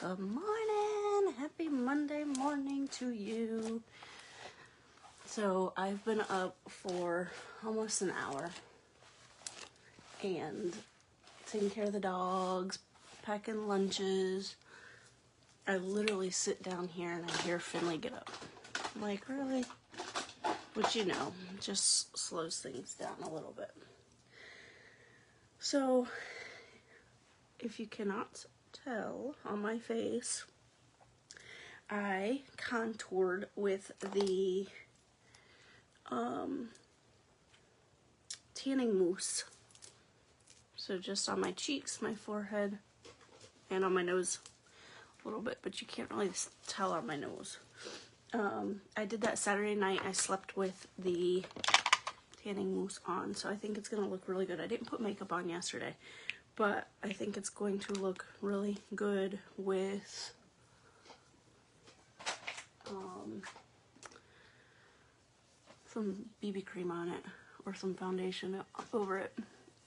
Good morning! Happy Monday morning to you. So I've been up for almost an hour and taking care of the dogs, packing lunches. I literally sit down here and I hear Finley get up. I'm like, really? Which, you know, just slows things down a little bit. So, if you cannot tell on my face, I contoured with the tanning mousse. So just on my cheeks, my forehead, and on my nose a little bit, but you can't really tell on my nose. I did that Saturday night. I slept with the tanning mousse on, so I think it's going to look really good. I didn't put makeup on yesterday, but I think it's going to look really good with some BB cream on it or some foundation over it.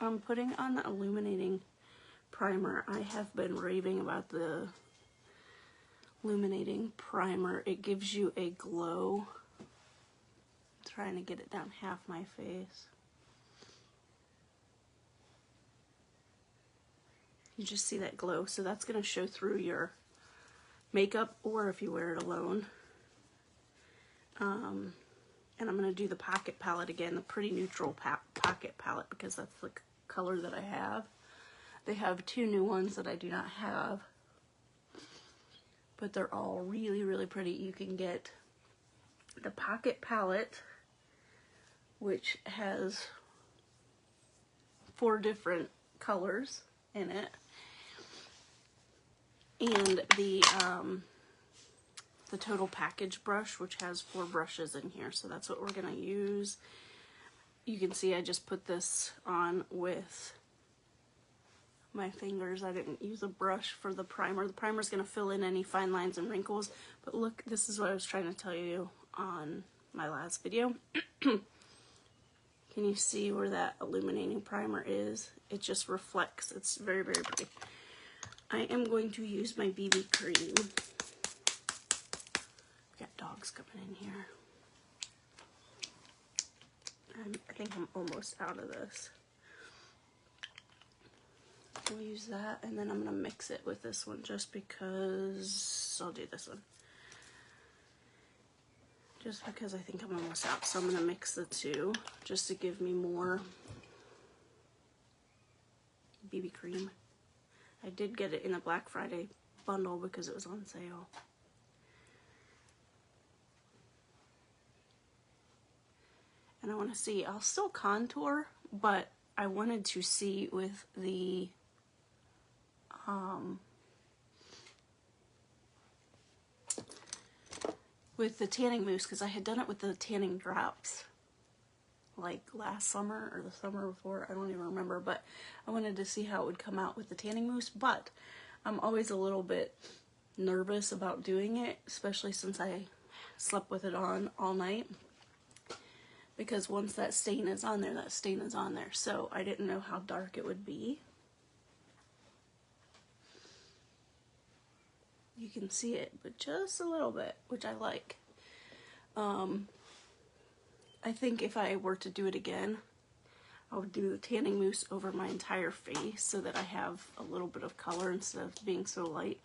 I'm putting on the illuminating primer. I have been raving about the illuminating primer. It gives you a glow. I'm trying to get it down half my face. You just see that glow, so that's going to show through your makeup or if you wear it alone. And I'm going to do the Pocket palette again, the Pretty Neutral Pocket palette, because that's the color that I have. They have two new ones that I do not have, but they're all really, really pretty. You can get the Pocket palette, which has 4 different colors in it, and the Total Package brush, which has 4 brushes in here. So that's what we're gonna use. You can see I just put this on with my fingers. I didn't use a brush for the primer. The primer's gonna fill in any fine lines and wrinkles, but look, this is what I was trying to tell you on my last video. Can you see where that illuminating primer is? It just reflects. It's very, very pretty. I am going to use my BB cream. Got dogs coming in here. I think I'm almost out of this. We'll use that, and then I'm going to mix it with this one just because I'll do this one. Just because I think I'm almost out. So I'm going to mix the two just to give me more BB cream. I did get it in a Black Friday bundle because it was on sale. And I want to see, I'll still contour, but I wanted to see with the tanning mousse, because I had done it with the tanning drops like last summer or the summer before, I don't even remember, but I wanted to see how it would come out with the tanning mousse. But I'm always a little bit nervous about doing it, especially since I slept with it on all night, because once that stain is on there, that stain is on there. So I didn't know how dark it would be. You can see it, but just a little bit, which I like. I think if I were to do it again, I would do the tanning mousse over my entire face so that I have a little bit of color instead of being so light,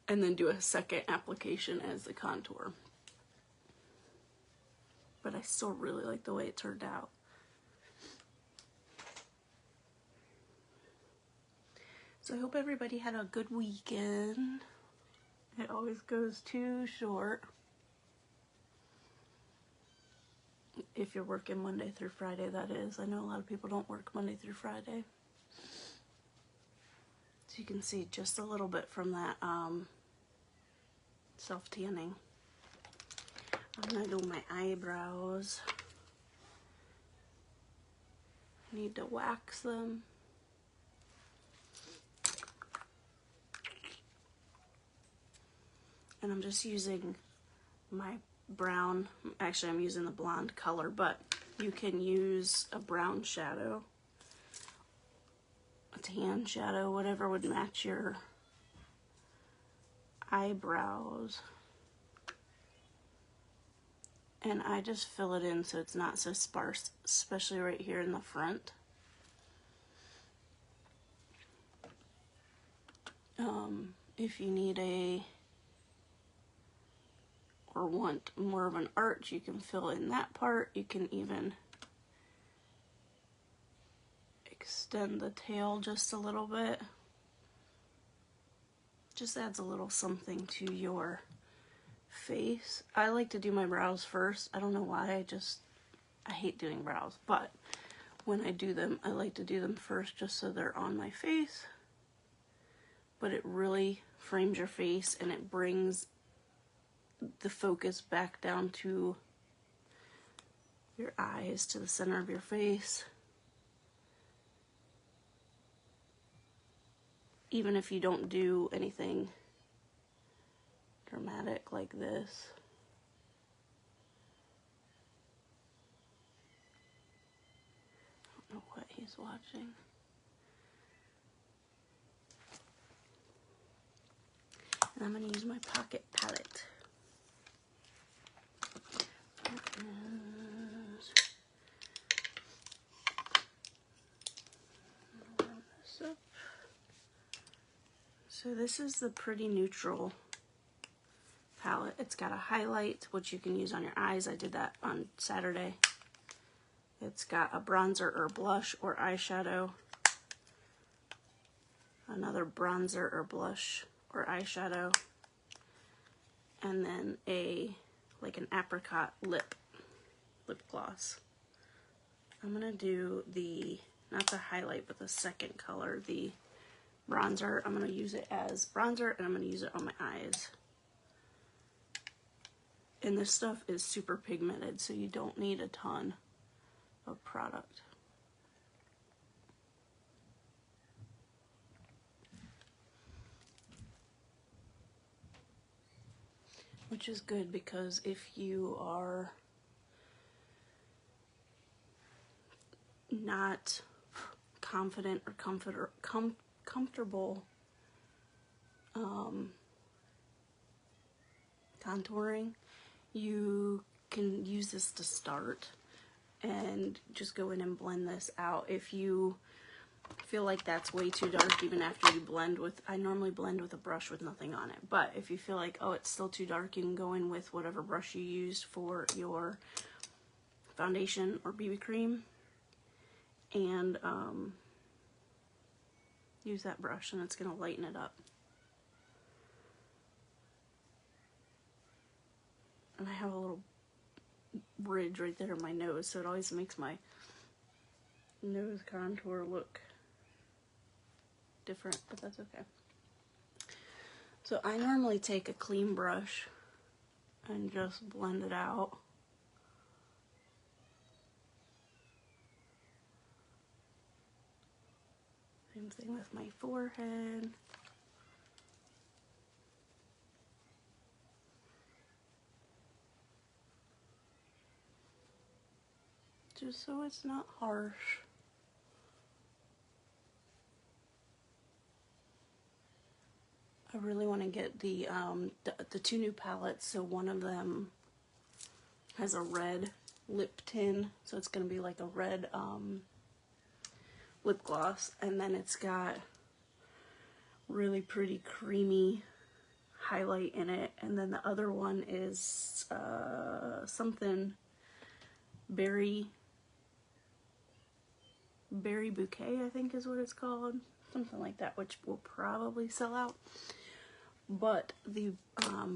and then do a second application as the contour. But I still really like the way it turned out. So I hope everybody had a good weekend. It always goes too short if you're working Monday through Friday, that is. I know a lot of people don't work Monday through Friday. So you can see just a little bit from that self-tanning. I'm going to do my eyebrows. I need to wax them. And I'm just using my brown, actually I'm using the blonde color, but you can use a brown shadow, a tan shadow, whatever would match your eyebrows. And I just fill it in so it's not so sparse, especially right here in the front. If you need or want more of an arch, you can fill in that part. You can even extend the tail just a little bit. Just adds a little something to your face. I like to do my brows first. I don't know why, I hate doing brows, but when I do them, I like to do them first just so they're on my face. But it really frames your face and it brings the focus back down to your eyes, to the center of your face. Even if you don't do anything dramatic like this. I don't know what he's watching. And I'm going to use my pocket palette. So this is the Pretty Neutral palette. It's got a highlight, which you can use on your eyes. I did that on Saturday. It's got a bronzer or blush or eyeshadow. Another bronzer or blush or eyeshadow. And then like an apricot lip gloss. I'm gonna do not the highlight, but the second color, the bronzer. I'm gonna use it as bronzer and I'm gonna use it on my eyes. And this stuff is super pigmented, so you don't need a ton of product. Which is good, because if you are not confident or comfortable contouring, you can use this to start and just go in and blend this out. If you feel like that's way too dark, even after you blend with, I normally blend with a brush with nothing on it, but if you feel like, oh, it's still too dark, you can go in with whatever brush you used for your foundation or BB cream and use that brush, and it's going to lighten it up. And I have a little ridge right there in my nose, so it always makes my nose contour look different, but that's okay. So I normally take a clean brush and just blend it out. Same thing with my forehead. Just so it's not harsh. I really want to get the two new palettes. So one of them has a red lip tint, so it's going to be like a red lip gloss, and then it's got really pretty creamy highlight in it, and then the other one is something berry bouquet, I think is what it's called, something like that, which will probably sell out. But the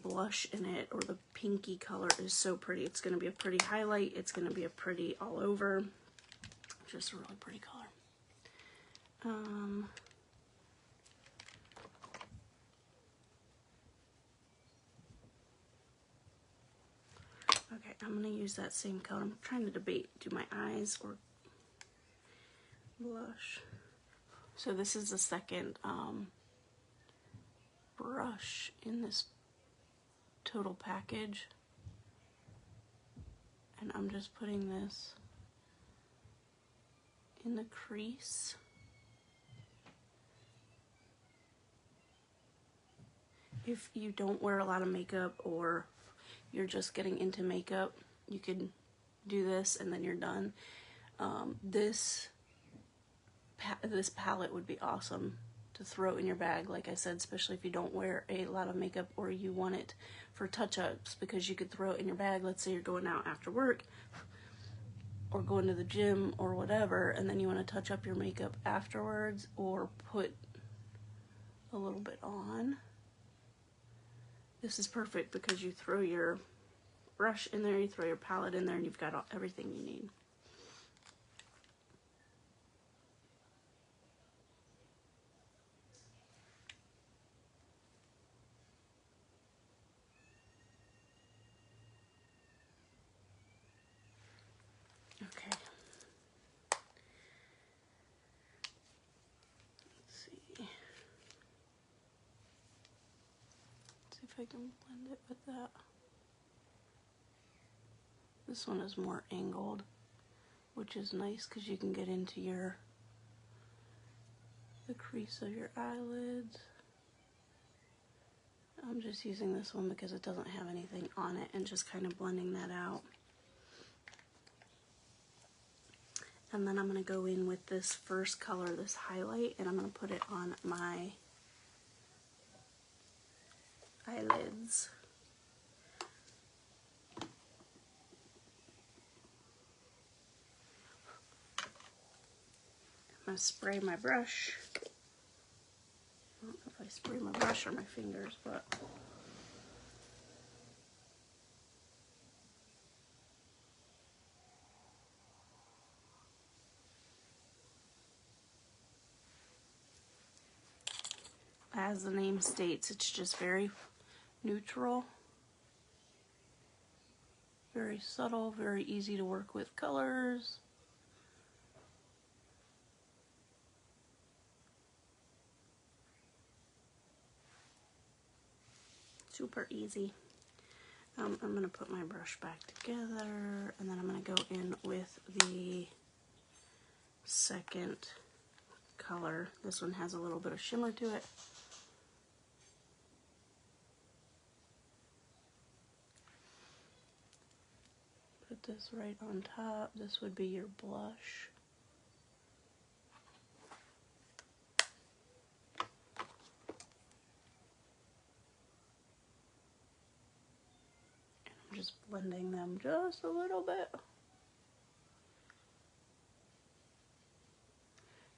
blush in it, or the pinky color, is so pretty. It's going to be a pretty highlight. It's going to be a pretty all over. Just a really pretty color. Okay, I'm going to use that same color. I'm trying to debate, do my eyes or blush. So this is the second brush in this total package, and I'm just putting this in the crease, if you don't wear a lot of makeup or you're just getting into makeup, you can do this and then you're done. This palette would be awesome to throw in your bag, like I said, especially if you don't wear a lot of makeup or you want it for touch-ups, because you could throw it in your bag. Let's say you're going out after work or going to the gym or whatever, and then you want to touch up your makeup afterwards or put a little bit on. This is perfect because you throw your brush in there, you throw your palette in there, and you've got everything you need. Okay. Let's see. See if I can blend it with that. This one is more angled, which is nice because you can get into the crease of your eyelids. I'm just using this one because it doesn't have anything on it and just kind of blending that out. And then I'm going to go in with this first color, this highlight, and I'm going to put it on my eyelids. I'm going to spray my brush. I don't know if I spray my brush or my fingers, but as the name states, it's just very neutral, very subtle, very easy to work with colors. Super easy. I'm going to put my brush back together, and then I'm going to go in with the second color. This one has a little bit of shimmer to it. Put this right on top. This would be your blush. I'm just blending them just a little bit.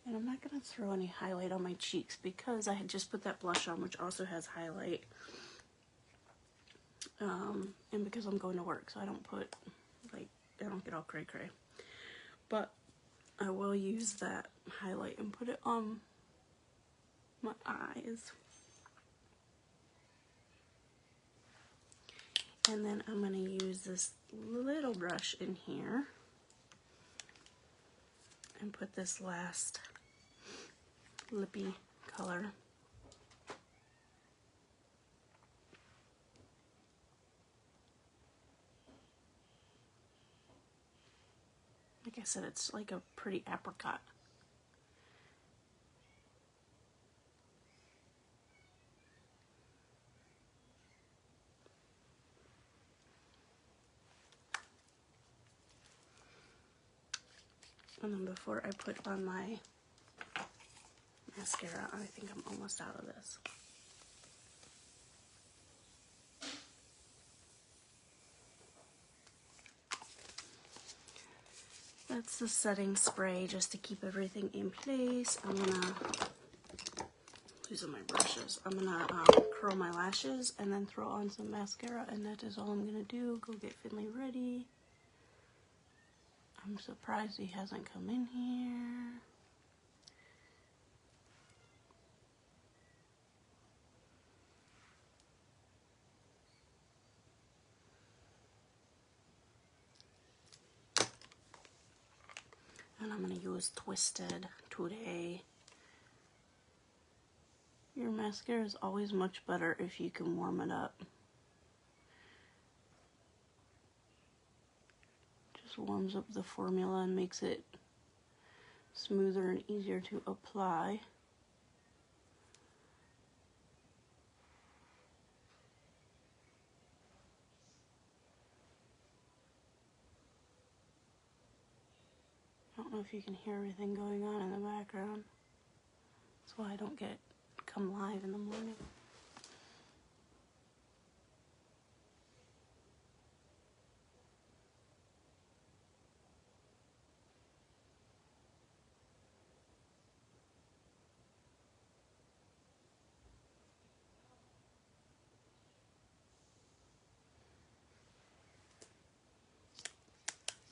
And I'm not going to throw any highlight on my cheeks because I had just put that blush on, which also has highlight. And because I'm going to work, so I don't put, like, I don't get all cray-cray. But I will use that highlight and put it on my eyes. And then I'm going to use this little brush in here and put this last lippy color. Like I said, it's like a pretty apricot. And then before I put on my mascara, I think I'm almost out of this. That's the setting spray just to keep everything in place. I'm gonna, using my brushes, I'm gonna curl my lashes and then throw on some mascara, and that is all I'm gonna do. Go get Finley ready. I'm surprised he hasn't come in here. And I'm going to use Twisted today. Your mascara is always much better if you can warm it up. Just warms up the formula and makes it smoother and easier to apply. know if you can hear everything going on in the background. That's why I don't come live in the morning.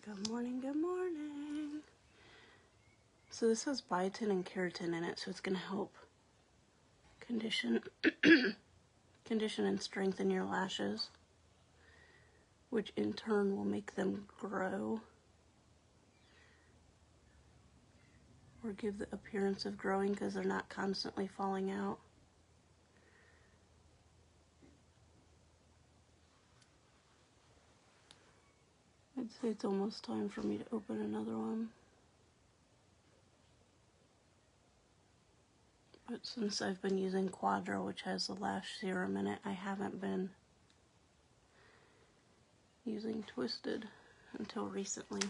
Good morning, good morning. So this has biotin and keratin in it, so it's going to help condition and strengthen your lashes, which in turn will make them grow or give the appearance of growing because they're not constantly falling out. I'd say it's almost time for me to open another one. But since I've been using Quadra, which has the lash serum in it, I haven't been using Twisted until recently.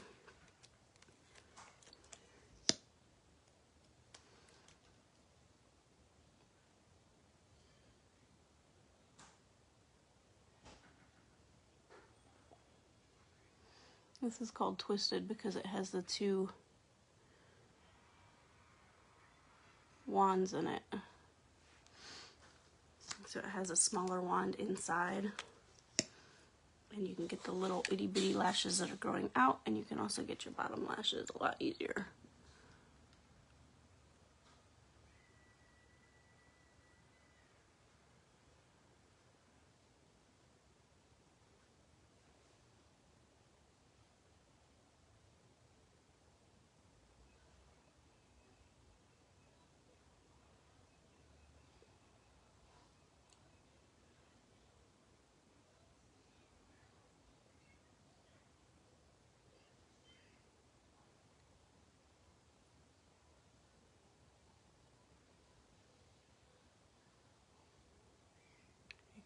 This is called Twisted because it has the 2 wands in it. So it has a smaller wand inside, and you can get the little itty bitty lashes that are growing out, and you can also get your bottom lashes a lot easier.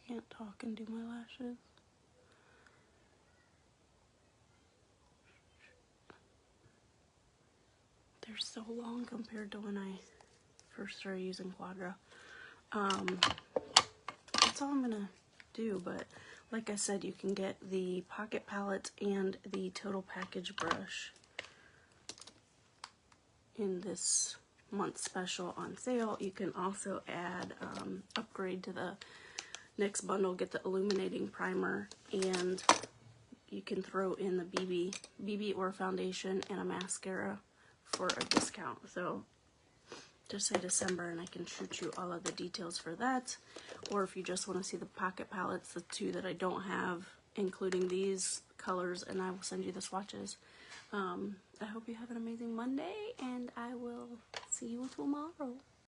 Can't talk and do my lashes. They're so long compared to when I first started using Quadra. That's all I'm gonna do, but like I said, you can get the pocket palette and the total package brush in this month's special on sale. You can also add, upgrade to the next bundle, get the illuminating primer, and you can throw in the BB or foundation and a mascara for a discount. So just say December and I can shoot you all of the details for that. Or if you just want to see the pocket palettes, the 2 that I don't have, including these colors, and I will send you the swatches. I hope you have an amazing Monday, and I will see you tomorrow.